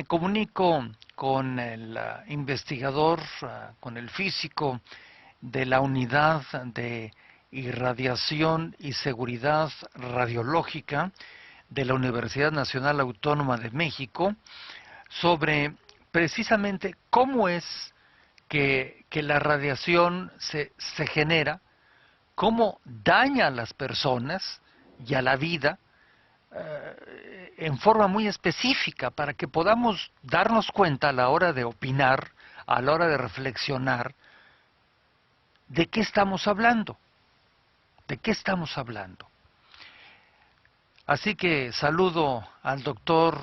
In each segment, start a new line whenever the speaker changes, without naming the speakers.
Me comunico con el investigador, con el físico de la Unidad de Irradiación y Seguridad Radiológica de la Universidad Nacional Autónoma de México sobre precisamente cómo es que la radiación se genera, cómo daña a las personas y a la vida en forma muy específica para que podamos darnos cuenta a la hora de opinar, a la hora de reflexionar, de qué estamos hablando, de qué estamos hablando. Así que saludo al doctor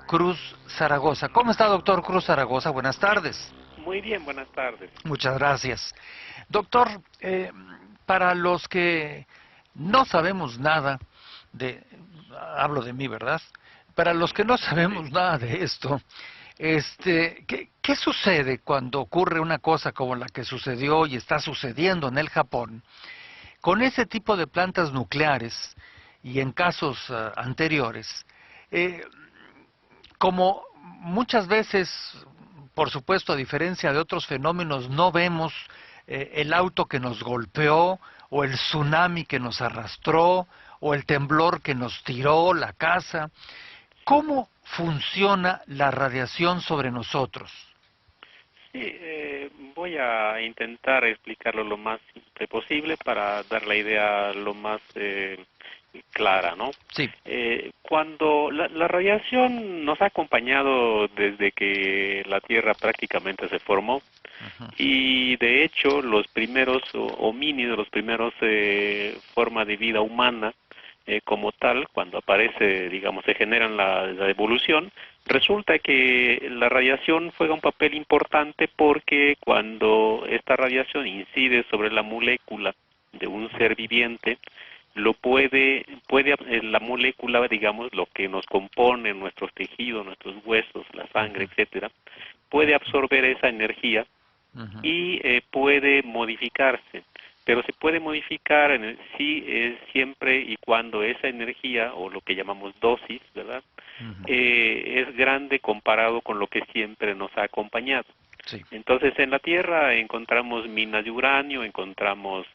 Cruz Zaragoza. ¿Cómo está, doctor Cruz Zaragoza? Buenas tardes.
Muy bien, buenas tardes.
Muchas gracias. Doctor, para los que no sabemos nada de, hablo de mí, ¿verdad? Para los que no sabemos nada de esto, ¿qué sucede cuando ocurre una cosa como la que sucedió y está sucediendo en el Japón, con ese tipo de plantas nucleares y en casos anteriores? Como muchas veces, por supuesto, a diferencia de otros fenómenos, no vemos el auto que nos golpeó, o el tsunami que nos arrastró, o el temblor que nos tiró la casa. ¿Cómo funciona la radiación sobre nosotros?
Sí, voy a intentar explicarlo lo más simple posible para dar la idea lo más clara, ¿no?
Sí.
Cuando la radiación nos ha acompañado desde que la Tierra prácticamente se formó, y de hecho los primeros homínidos, los primeros formas de vida humana como tal, cuando aparece, digamos, se generan la evolución, resulta que la radiación juega un papel importante porque cuando esta radiación incide sobre la molécula de un ser viviente, la molécula, digamos, lo que nos compone, nuestros tejidos, nuestros huesos, la sangre, etcétera, puede absorber esa energía y puede modificarse. Pero se puede modificar siempre y cuando esa energía, o lo que llamamos dosis, ¿verdad? Es grande comparado con lo que siempre nos ha acompañado.
Sí.
Entonces, en la Tierra encontramos minas de uranio, encontramos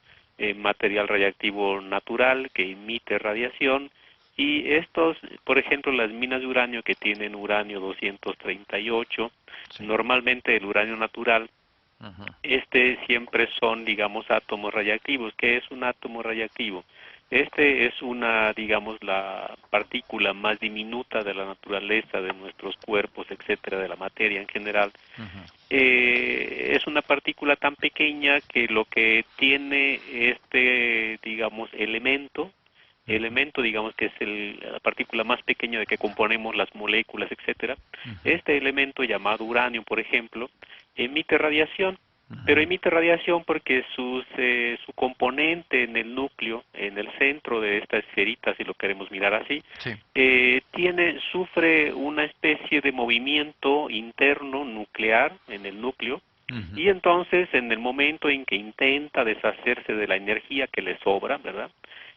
material radiactivo natural que emite radiación, y estos, por ejemplo, las minas de uranio que tienen uranio 238, normalmente el uranio natural, siempre son, digamos, átomos radiactivos. ¿Qué es un átomo radiactivo? Es digamos, la partícula más diminuta de la naturaleza, de nuestros cuerpos, etcétera, de la materia en general. Es una partícula tan pequeña que lo que tiene digamos, elemento, digamos, que es la partícula más pequeña de que componemos las moléculas, etcétera. Este elemento llamado uranio, por ejemplo, emite radiación. Pero emite radiación porque su componente en el núcleo, en el centro de esta esferita, si lo queremos mirar así, sufre una especie de movimiento interno nuclear en el núcleo, y entonces en el momento en que intenta deshacerse de la energía que le sobra, ¿verdad?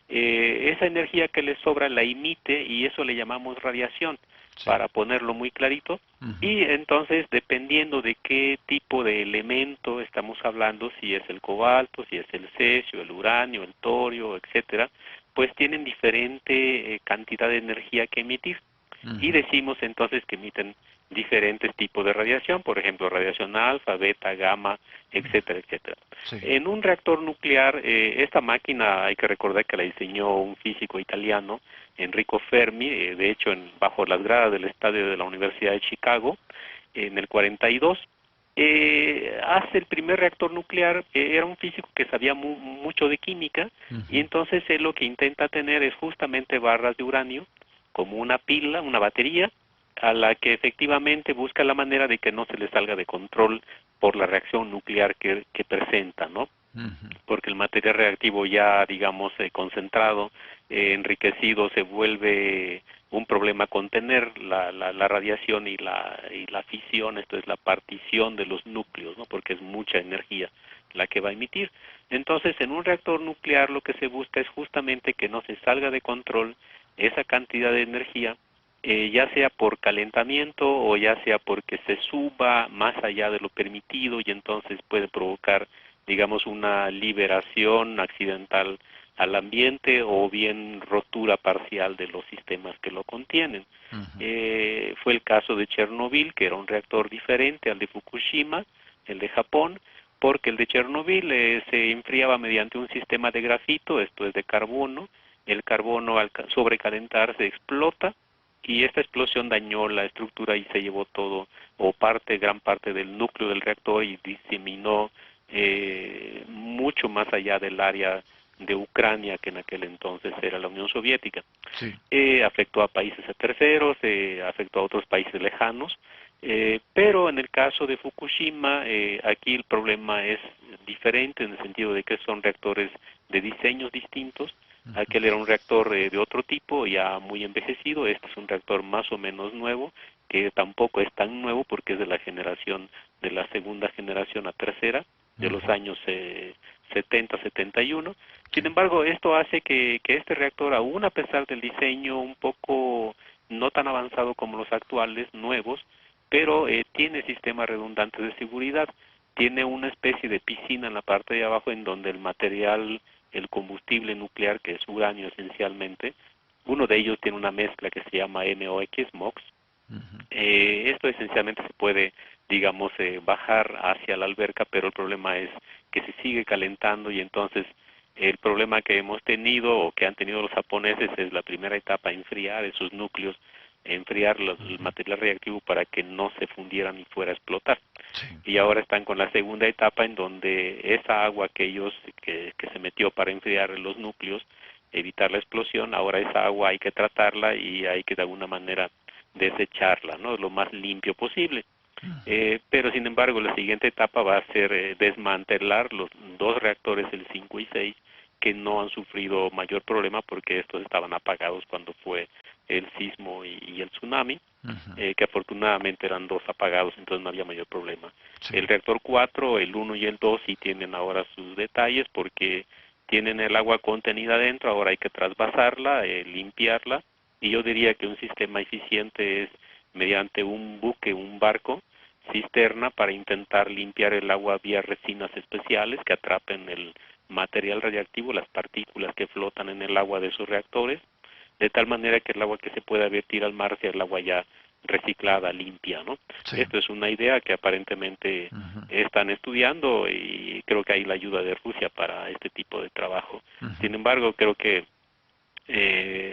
Esa energía que le sobra la emite, y eso le llamamos radiación, para ponerlo muy clarito. Y entonces, dependiendo de qué tipo de elemento estamos hablando, si es el cobalto, si es el cesio, el uranio, el torio, etcétera, pues tienen diferente cantidad de energía que emitir. Y decimos entonces que emiten diferentes tipos de radiación, por ejemplo, radiación alfa, beta, gamma, etcétera, etcétera. En un reactor nuclear, esta máquina hay que recordar que la diseñó un físico italiano, Enrico Fermi, de hecho bajo las gradas del estadio de la Universidad de Chicago, en el 42, hace el primer reactor nuclear. Era un físico que sabía mucho de química, y entonces él lo que intenta tener es justamente barras de uranio, como una pila, una batería, a la que efectivamente busca la manera de que no se le salga de control por la reacción nuclear que presenta, ¿no? Porque el material reactivo ya, digamos, concentrado, enriquecido, se vuelve un problema contener la radiación y la fisión, esto es la partición de los núcleos, ¿no? Porque es mucha energía la que va a emitir. Entonces, en un reactor nuclear lo que se busca es justamente que no se salga de control esa cantidad de energía, ya sea por calentamiento o ya sea porque se suba más allá de lo permitido y entonces puede provocar, digamos, una liberación accidental al ambiente o bien rotura parcial de los sistemas que lo contienen. Fue el caso de Chernobyl, que era un reactor diferente al de Fukushima, el de Japón, porque el de Chernobyl se enfriaba mediante un sistema de grafito, esto es de carbono. El carbono al sobrecalentarse explota y esta explosión dañó la estructura y se llevó todo o gran parte del núcleo del reactor y diseminó mucho más allá del área de Ucrania, que en aquel entonces era la Unión Soviética.
Sí.
Afectó a países terceros, afectó a otros países lejanos, pero en el caso de Fukushima, aquí el problema es diferente en el sentido de que son reactores de diseños distintos. Aquel era un reactor de otro tipo, ya muy envejecido. Este es un reactor más o menos nuevo, que tampoco es tan nuevo porque es de la generación, de la segunda generación a tercera, de los años 70, 71. Sin embargo, esto hace que este reactor, aún a pesar del diseño un poco no tan avanzado como los actuales, nuevos, pero tiene sistemas redundantes de seguridad. Tiene una especie de piscina en la parte de abajo en donde el material, el combustible nuclear, que es uranio esencialmente, uno de ellos tiene una mezcla que se llama MOX, MOX. Esto esencialmente se puede, digamos, bajar hacia la alberca, pero el problema es que se sigue calentando y entonces el problema que hemos tenido o que han tenido los japoneses es la primera etapa, enfriar esos núcleos, enfriar el material reactivo para que no se fundieran y fuera a explotar. Sí. Y ahora están con la segunda etapa en donde esa agua que se metió para enfriar los núcleos, evitar la explosión, ahora esa agua hay que tratarla y hay que de alguna manera desecharla, ¿no? Lo más limpio posible. Pero sin embargo la siguiente etapa va a ser desmantelar los dos reactores, el 5 y 6, que no han sufrido mayor problema porque estos estaban apagados cuando fue el sismo y el tsunami, que afortunadamente eran dos apagados, entonces no había mayor problema. Sí. El reactor 4, el 1 y el 2 sí tienen ahora sus detalles porque tienen el agua contenida dentro, ahora hay que trasvasarla, limpiarla, y yo diría que un sistema eficiente es mediante un buque, un barco, cisterna, para intentar limpiar el agua vía resinas especiales que atrapen el material radiactivo, las partículas que flotan en el agua de esos reactores, de tal manera que el agua que se pueda vertir al mar sea el agua ya reciclada, limpia, ¿no? Sí. Esto es una idea que aparentemente están estudiando y creo que hay la ayuda de Rusia para este tipo de trabajo. Sin embargo, creo que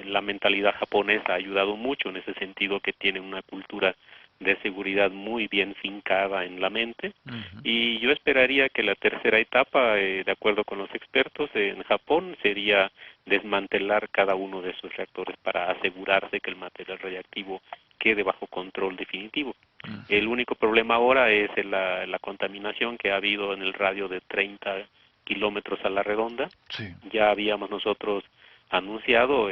la mentalidad japonesa ha ayudado mucho en ese sentido, que tiene una cultura de seguridad muy bien fincada en la mente, y yo esperaría que la tercera etapa, de acuerdo con los expertos en Japón, sería desmantelar cada uno de esos reactores para asegurarse que el material radiactivo quede bajo control definitivo. El único problema ahora es la contaminación que ha habido en el radio de 30 kilómetros a la redonda. Sí. Ya habíamos nosotros anunciado,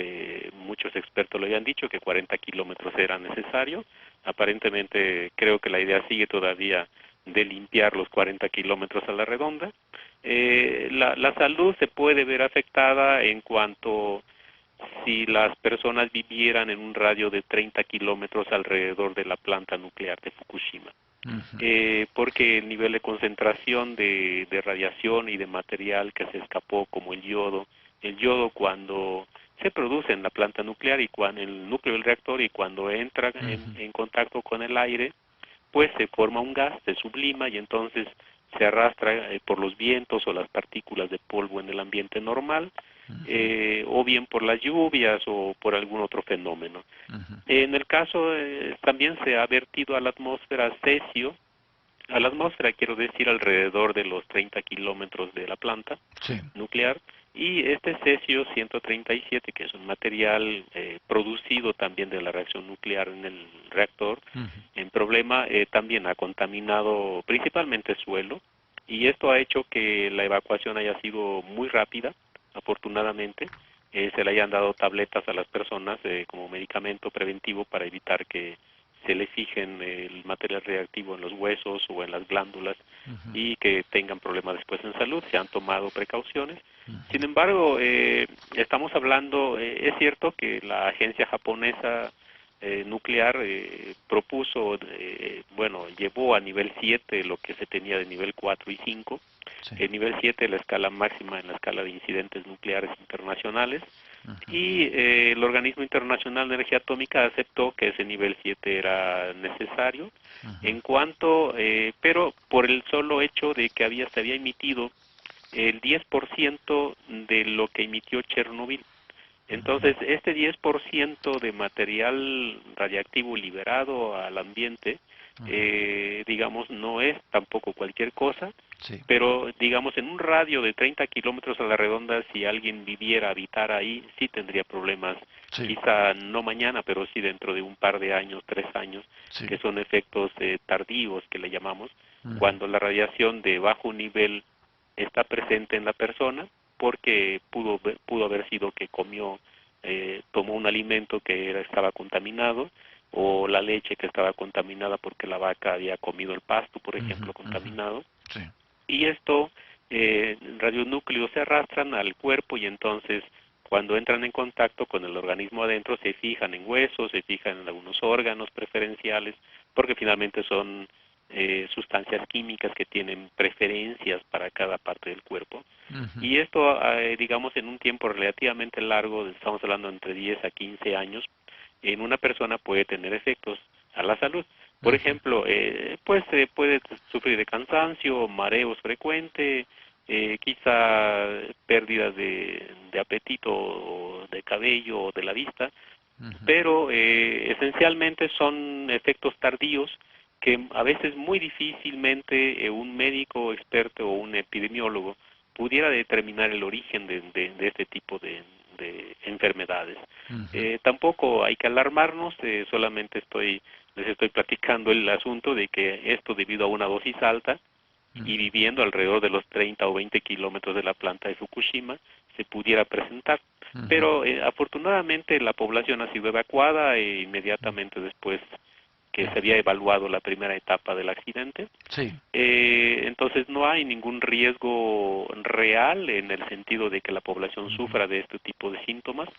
muchos expertos lo habían dicho, que 40 kilómetros era necesario. Aparentemente creo que la idea sigue todavía de limpiar los 40 kilómetros a la redonda. La salud se puede ver afectada en cuanto si las personas vivieran en un radio de 30 kilómetros alrededor de la planta nuclear de Fukushima. Porque el nivel de concentración de radiación y de material que se escapó, como el yodo cuando se produce en la planta nuclear y cuando en el núcleo del reactor, y cuando entra en contacto con el aire, pues se forma un gas, se sublima y entonces se arrastra por los vientos o las partículas de polvo en el ambiente normal, o bien por las lluvias o por algún otro fenómeno. En el caso, también se ha vertido a la atmósfera cesio. A la atmósfera quiero decir alrededor de los 30 kilómetros de la planta nuclear, y este cesio 137, que es un material producido también de la reacción nuclear en el reactor, en problema, también ha contaminado principalmente suelo, y esto ha hecho que la evacuación haya sido muy rápida, afortunadamente. Se le hayan dado tabletas a las personas como medicamento preventivo para evitar que se le fijen el material reactivo en los huesos o en las glándulas y que tengan problemas después en salud. Se han tomado precauciones. Sin embargo, estamos hablando, es cierto que la agencia japonesa nuclear propuso, bueno, llevó a nivel 7 lo que se tenía de nivel 4 y 5.
Sí.
El nivel 7 es la escala máxima en la escala de incidentes nucleares internacionales, y el Organismo Internacional de Energía Atómica aceptó que ese nivel 7 era necesario, en cuanto, pero por el solo hecho de que se había emitido el 10% de lo que emitió Chernobyl. Entonces, este 10% de material radiactivo liberado al ambiente, digamos, no es tampoco cualquier cosa,
Sí.
pero, digamos, en un radio de 30 kilómetros a la redonda, si alguien viviera, habitara ahí, sí tendría problemas,
Sí.
quizá no mañana, pero sí dentro de un par de años, 3 años,
Sí.
que son efectos tardíos, que le llamamos, cuando la radiación de bajo nivel está presente en la persona, porque pudo haber sido que tomó un alimento que estaba contaminado, o la leche que estaba contaminada porque la vaca había comido el pasto, por ejemplo, contaminado.
Sí.
Y esto, radionúcleos se arrastran al cuerpo, y entonces cuando entran en contacto con el organismo adentro se fijan en huesos, se fijan en algunos órganos preferenciales, porque finalmente son sustancias químicas que tienen preferencias para cada parte del cuerpo. Y esto, digamos, en un tiempo relativamente largo, estamos hablando entre 10 a 15 años, en una persona puede tener efectos a la salud. Por ejemplo, pues puede sufrir de cansancio, mareos frecuentes, quizá pérdidas de apetito, o de cabello o de la vista, pero esencialmente son efectos tardíos que a veces muy difícilmente un médico experto o un epidemiólogo pudiera determinar el origen de este tipo de enfermedades. Tampoco hay que alarmarnos, solamente les estoy platicando el asunto de que esto, debido a una dosis alta y viviendo alrededor de los 30 o 20 kilómetros de la planta de Fukushima, se pudiera presentar. Pero afortunadamente la población ha sido evacuada inmediatamente después que se había evaluado la primera etapa del accidente.
Sí.
Entonces no hay ningún riesgo real en el sentido de que la población sufra de este tipo de síntomas.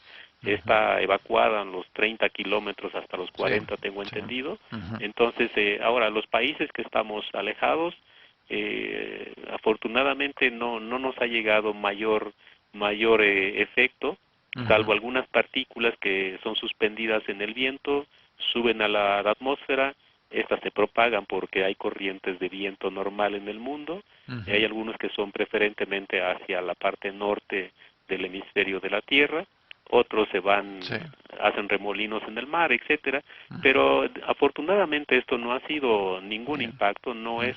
Está evacuada en los 30 kilómetros hasta los 40, tengo entendido. Entonces, ahora, los países que estamos alejados, afortunadamente no nos ha llegado mayor efecto, salvo algunas partículas que son suspendidas en el viento, suben a la atmósfera, estas se propagan porque hay corrientes de viento normal en el mundo, y hay algunos que son preferentemente hacia la parte norte del hemisferio de la Tierra, otros se van, hacen remolinos en el mar, etcétera, pero afortunadamente esto no ha sido ningún impacto, no es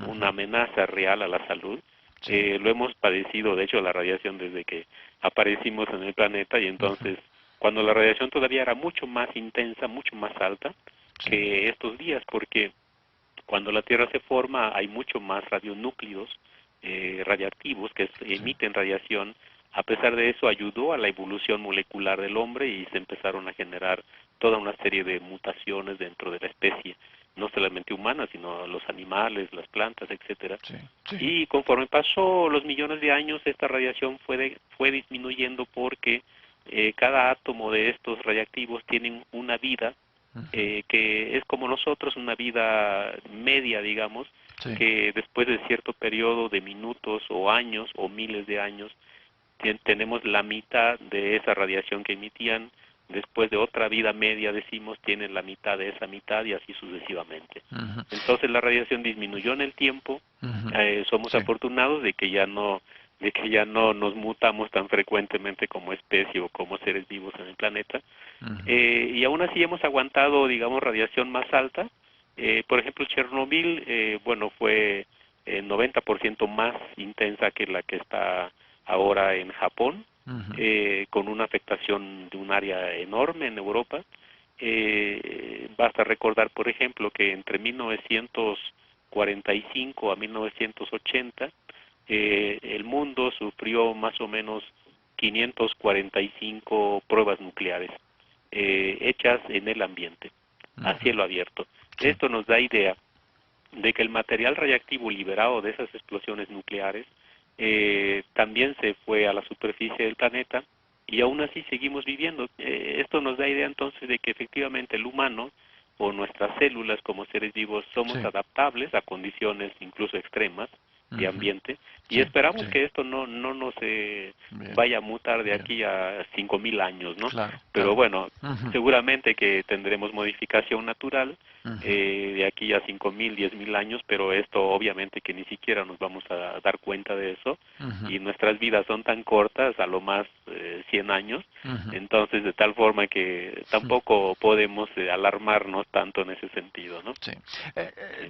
una amenaza real a la salud. Lo hemos padecido, de hecho, la radiación desde que aparecimos en el planeta, y entonces cuando la radiación todavía era mucho más intensa, mucho más alta que estos días, porque cuando la Tierra se forma hay mucho más radionúcleos radiactivos que emiten radiación. A pesar de eso, ayudó a la evolución molecular del hombre y se empezaron a generar toda una serie de mutaciones dentro de la especie, no solamente humana, sino los animales, las plantas, etcétera. Y conforme pasó los millones de años, esta radiación fue disminuyendo porque cada átomo de estos radiactivos tienen una vida que es como nosotros, una vida media, digamos, que después de cierto periodo de minutos o años o miles de años, tenemos la mitad de esa radiación que emitían. Después de otra vida media, decimos, tienen la mitad de esa mitad, y así sucesivamente. Entonces la radiación disminuyó en el tiempo. Somos afortunados de que ya no nos mutamos tan frecuentemente como especie o como seres vivos en el planeta. Y aún así hemos aguantado, digamos, radiación más alta. Por ejemplo, Chernobyl, bueno, fue 90% más intensa que la que está ahora en Japón, con una afectación de un área enorme en Europa. Basta recordar, por ejemplo, que entre 1945 a 1980, el mundo sufrió más o menos 545 pruebas nucleares hechas en el ambiente, a cielo abierto. Esto nos da idea de que el material radiactivo liberado de esas explosiones nucleares también se fue a la superficie del planeta y aún así seguimos viviendo. Esto nos da idea entonces de que efectivamente el humano o nuestras células como seres vivos somos
Sí.
adaptables a condiciones incluso extremas de
Ujú.
ambiente, y
Sí,
esperamos
sí.
que esto no nos
Bien,
vaya a mutar de
bien.
aquí a 5.000 años, ¿no?
Claro,
Pero
claro.
bueno,
Ujú,
seguramente que tendremos modificación natural
ujú.
de aquí a 5.000, 10.000 años, pero esto obviamente que ni siquiera nos vamos a dar cuenta de eso,
Ujú,
y nuestras vidas son tan cortas, a lo más 100 años,
ujú.
entonces de tal forma que tampoco podemos alarmarnos tanto en ese sentido, ¿no?
Sí.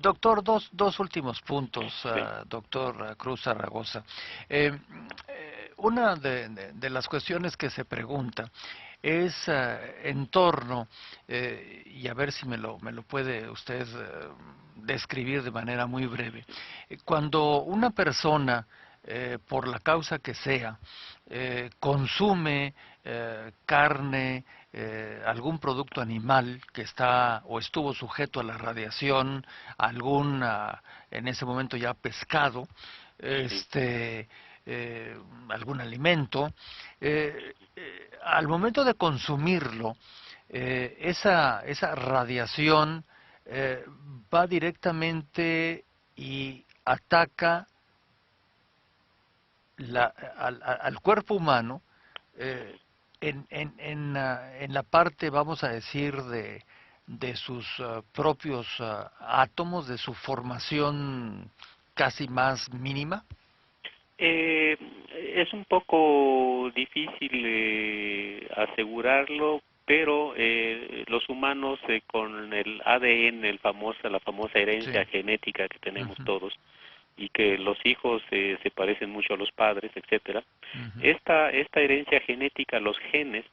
Doctor, dos últimos puntos,
Sí.
doctor Cruz Zaragoza. Una de las cuestiones que se pregunta es en torno, y a ver si me lo puede usted describir de manera muy breve. Cuando una persona, por la causa que sea, consume carne, algún producto animal que está o estuvo sujeto a la radiación, algún, en ese momento ya pescado,
Sí.
este, algún alimento, al momento de consumirlo, esa radiación eh, va directamente y ataca al cuerpo humano eh, en la parte, vamos a decir, de sus propios átomos, de su formación casi más mínima.
Eh, es un poco difícil asegurarlo, pero los humanos con el ADN, la famosa
Sí.
herencia genética que tenemos
Ujú,
todos, y que los hijos se parecen mucho a los padres, etcétera.
ujú,
Esta herencia genética, los genes,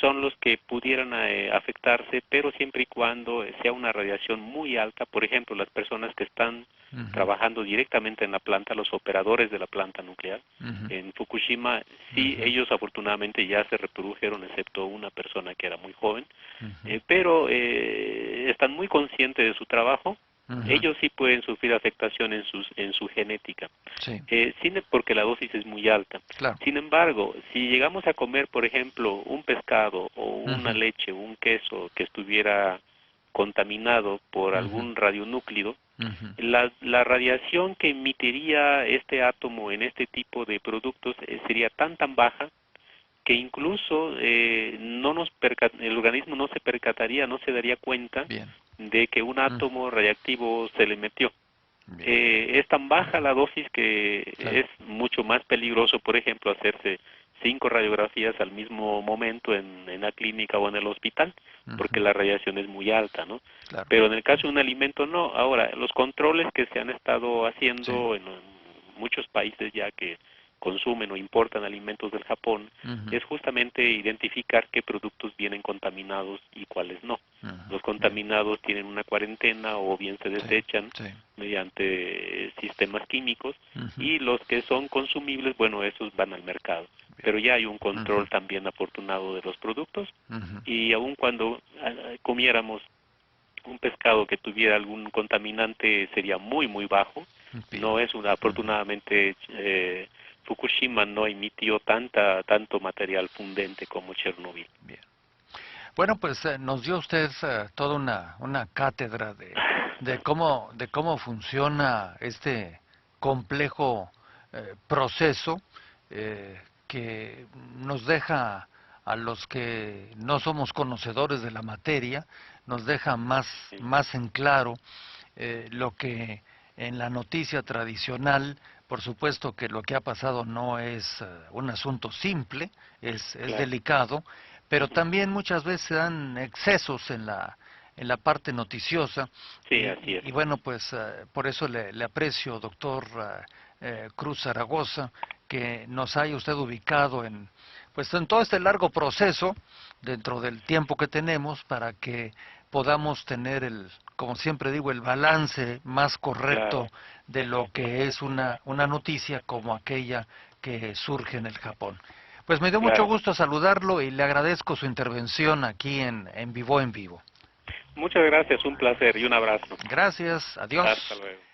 son los que pudieran afectarse, pero siempre y cuando sea una radiación muy alta. Por ejemplo, las personas que están
ujú,
trabajando directamente en la planta, los operadores de la planta nuclear,
ujú,
en Fukushima, sí,
ujú,
ellos afortunadamente ya se reprodujeron, excepto una persona que era muy joven,
ujú,
pero están muy conscientes de su trabajo.
ujú.
Ellos sí pueden sufrir afectación en su genética,
Sí,
porque la dosis es muy alta.
claro.
Sin embargo, si llegamos a comer, por ejemplo, un pescado o una
Ujú,
leche, un queso que estuviera contaminado por
ujú,
algún radionúclido,
ujú.
la radiación que emitiría este átomo en este tipo de productos sería tan baja que incluso el organismo no se percataría, no se daría cuenta
Bien.
de que un
Ujú,
átomo radiactivo se le metió.
bien.
Es tan baja la dosis que
Claro.
es mucho más peligroso, por ejemplo, hacerse 5 radiografías al mismo momento en la clínica o en el hospital, porque
Ujú,
la radiación es muy alta, ¿no?
claro.
Pero en el caso de un alimento no. Ahora, los controles que se han estado
Sí.
haciendo en muchos países ya que consumen o importan alimentos del Japón
Ujú,
es justamente identificar qué productos vienen contaminados y cuáles no.
ujú.
Los
Bien.
contaminados tienen una cuarentena o bien se
Sí,
desechan
sí.
mediante sistemas químicos,
Ujú,
y los que son consumibles, bueno, esos van al mercado.
bien.
Pero ya hay un
Ujú,
control también afortunado de los productos,
ujú.
y aun cuando comiéramos un pescado que tuviera algún contaminante sería muy bajo.
Bien.
No es
Ujú,
afortunadamente Fukushima no emitió tanto material fundente como Chernobyl.
bien. Bueno, pues nos dio usted toda una cátedra de cómo funciona este complejo proceso que nos deja a los que no somos conocedores de la materia, nos deja
Sí,
más en claro lo que en la noticia tradicional, por supuesto que lo que ha pasado no es un asunto simple, es
claro.
delicado, pero
Ujú.
también muchas veces se dan excesos en la parte noticiosa
Sí, así es.
y bueno, pues por eso le aprecio, doctor Cruz Zaragoza, que nos haya usted ubicado pues en todo este largo proceso dentro del tiempo que tenemos para que podamos tener como siempre digo, el balance más
Claro.
correcto de lo que es una noticia como aquella que surge en el Japón. Pues me dio mucho
Claro.
gusto saludarlo y le agradezco su intervención aquí en Vivo en Vivo.
Muchas gracias, un placer y un abrazo.
Gracias, adiós.
Hasta luego.